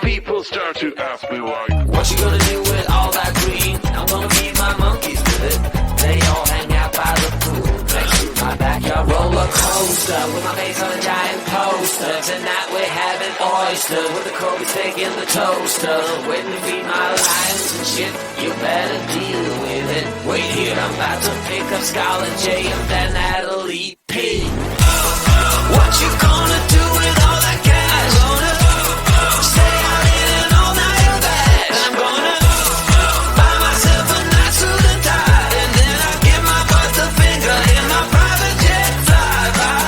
People start to ask me why. What you gonna do with all that green? I'm gonna feed my monkeys with it. They all hang out by the pool next to my backyard roller coaster with my face on a giant poster. Tonight we're having oyster with the Kobe steak in the toaster. Waiting to feed my lions and shit. You better deal with it. Wait here, I'm about to pick up Scarlett J and then Natalie P. What you gonna do with all that cash? Gonna stay out in an all-nighter bag. I'm gonna buy myself a nice suit and tie, and then I give my butt the finger in my private jet flyby.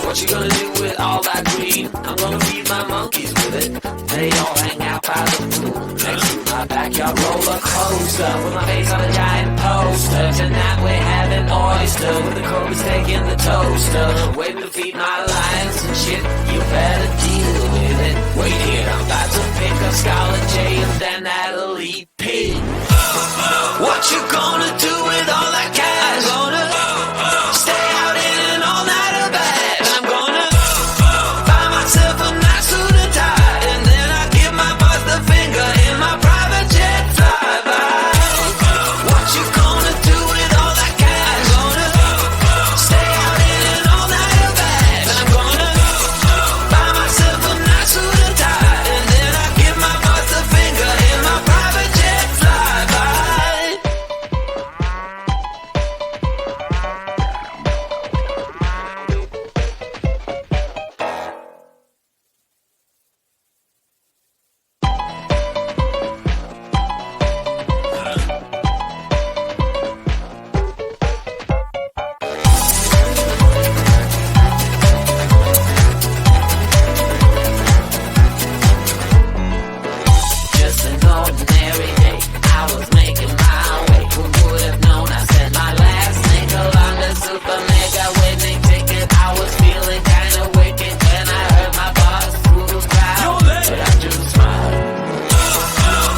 What you gonna do with all that green? I'm gonna feed my monkeys with it. They all hang out by the pool next to my backyard roller coaster with my face on a giant poster. Tonight we're having oyster with the Kobe steak in the toaster. Waiting to feed my lions and shit. You better deal with it. Wait here, I'm about to pick up Scarlett J and then Natalie P. What you gonna do with all that cash? Gonna stay out in an all-nighter bag. I'm gonna buy myself a nice suit and tie, and then I give my boss the finger in my private jet flyby. What you gonna do with all that cash? Gonna stay out in an all-nighter bag. I'm gonna buy myself a nice suit and tie, and then I give my boss the finger in my private jet flyby. Just an ordinary day, I was making my way. Who would have known I said my last nickel on the super mega winning ticket? I was feeling kinda wicked when I heard my boss through the crowd, but I just smiled.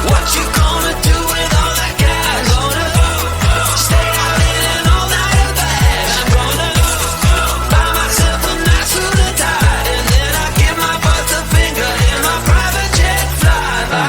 What you gonna do with all that cash? Gonna stay out in an all-nighter bag. I'm gonna buy myself a nice suit and tie, and then I give my boss the finger in my private jet flyby.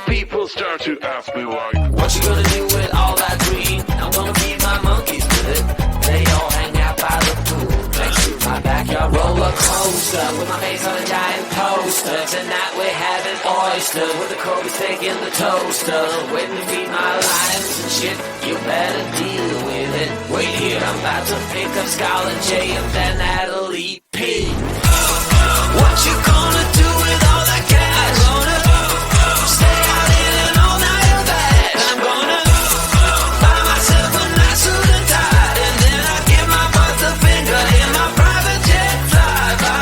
People start to ask me why. What you gonna do with all that green? I'm gonna feed my monkeys with it. They all hang out by the pool next to my backyard roller coaster with my face on a giant poster. Tonight we're having oyster with the Kobe steak in the toaster. Waiting to feed my lions and shit. You better deal with it. Wait here, I'm about to pick up Scarlett J and then Natalie P. What you gonna do with all that cash? Gonna stay out in an all-nighter bag. I'm gonna buy myself a nice suit and tie, and then I give my boss the finger in my private jet flyby.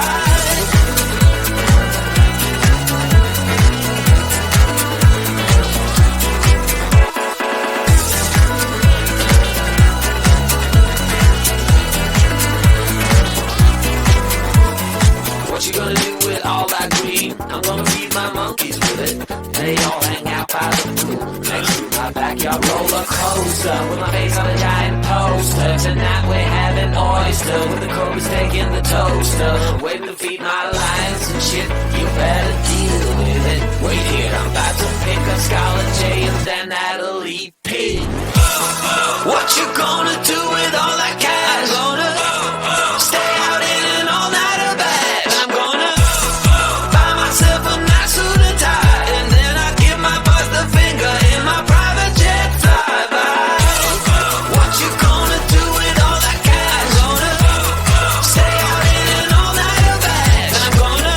What you gonna do with all that green? I'm gonna feed my monkeys with it. They all hang out by the pool next to my backyard roller coaster with my face on a giant poster. Tonight we're having oyster with the Kobe steak in the toaster. Waiting to feed my lions and shit. You better deal with it. Wait here, I'm about to pick up Scarlett J and then Natalie P. What you gonna do with all that cash? Gonna stay out in an all-nighter bag. I'm gonna buy myself a nice suit and tie, and then I give my boss the finger in my private jet flyby. What you gonna do with all that cash? Gonna stay out in an all-nighter bag. I'm gonna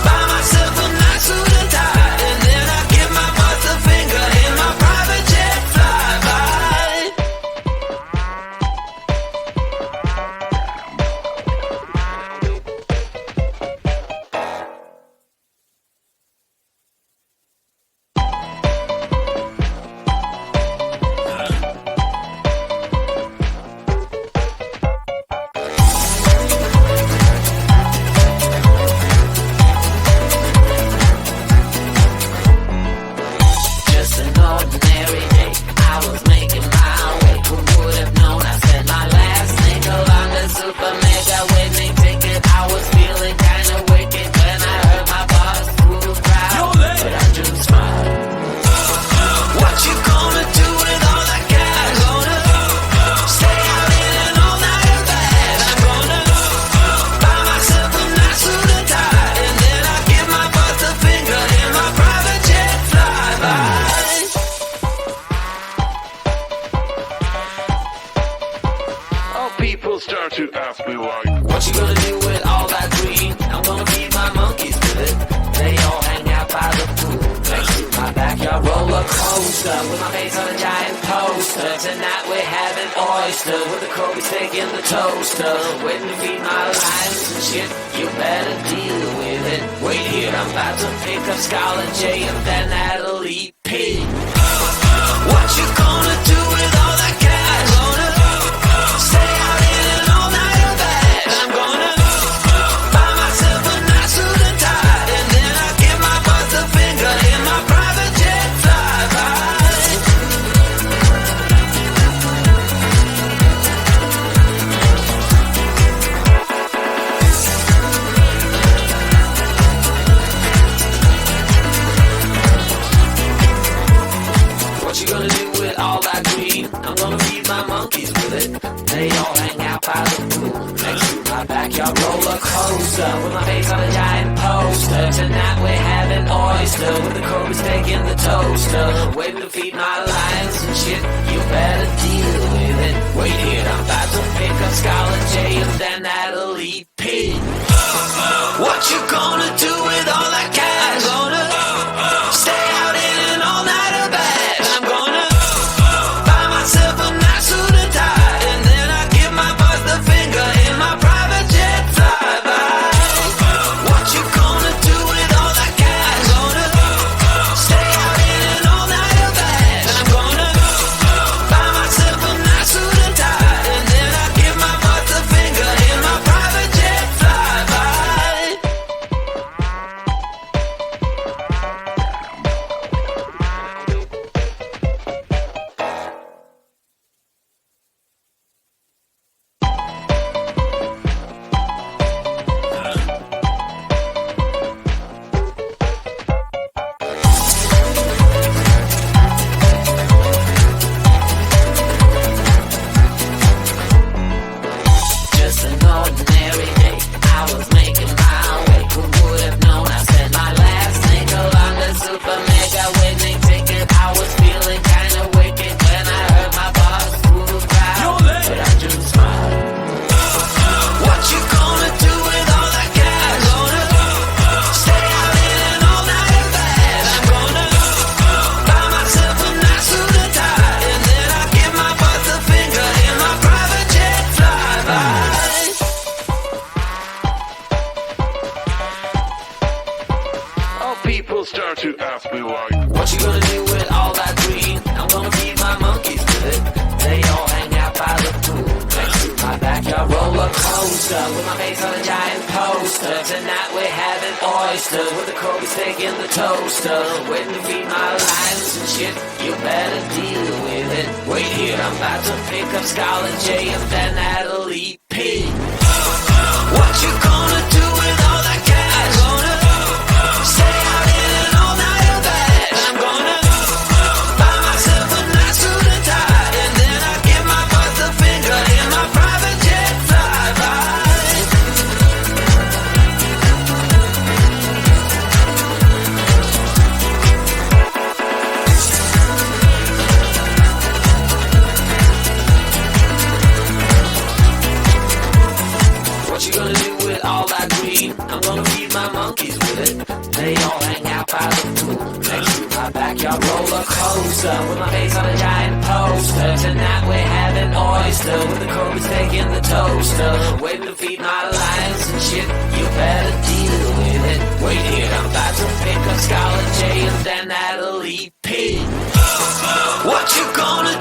buy myself a nice suit and tie, and then I give my boss the finger in my private jet flyby. me why. What you gonna do with all that green? I'm gonna feed my monkeys with it. They all hang out by the pool next to my backyard roller coaster with my face on a giant poster. Tonight we're having oyster with the Kobe steak in the toaster. Waiting to feed my lions and shit. You better deal with it. Wait here, I'm about to pick up Scarlett J and then Natalie P. What you gonna do with all that cash? Gonna stay out in an all-nighter bag. I'm gonna buy myself a nice suit and tie, and then I give my boss the finger in my private jet flyby. What you gonna do with all that green? I'm gonna feed my monkeys with it. They all hang out by the pool next to my backyard roller coaster with my face on a giant poster. Tonight we're having oyster with the Kobe steak in the toaster. Waiting to feed my lions and shit. You better deal with it. Wait here, I'm about to pick up Scarlett J and then Natalie P. What you gonna do with all that cash? Gonna stay out in an all-nighter bag. I'm gonna buy myself a nice suit and tie, and then I give my boss the finger in my private jet flyby. What you gonna do with all that cash? Gonna stay out in an all-nighter bag. I'm gonna buy myself a nice suit and tie, and then I give my boss the finger in my private jet flyby. Just an ordinary day, I was making my way. Who would have known I spent my last nickel on the super mega winning ticket? I was feeling kinda wicked when I heard my boss through the crowd, but I just smiled. What you gonna do with all that cash? Gonna stay out in an all-nighter bag. I'm gonna buy myself a nice suit and tie, and then I give my boss the finger in my private jet flyby. Oh, people start to ask me why. What you gonna do with all that green? I'm gonna feed my monkeys with it. They all hang out by the pool next to my backyard roller coaster with my face on a giant poster. Tonight we're having oyster with the Kobe steak in the toaster. Waiting to feed my lions and shit. You better deal with it. Wait here, I'm about to pick up Scarlett J and then Natalie P. What you gonna do with all that cash? Gonna stay out in an all-nighter bag. I'm gonna buy myself a nice suit and tie, and then I give my boss the finger in my private jet flyby. What you gonna do with all that green? I'm gonna feed my monkeys with it. They all hang out by the pool next to my backyard roller coaster with my face on a giant poster. Tonight we're having oyster with the Kobe steak in the toaster. Waiting to feed my lions and shit. You better deal with it. Wait here, I'm about to pick up Scarlett J and then Natalie P. What you gonna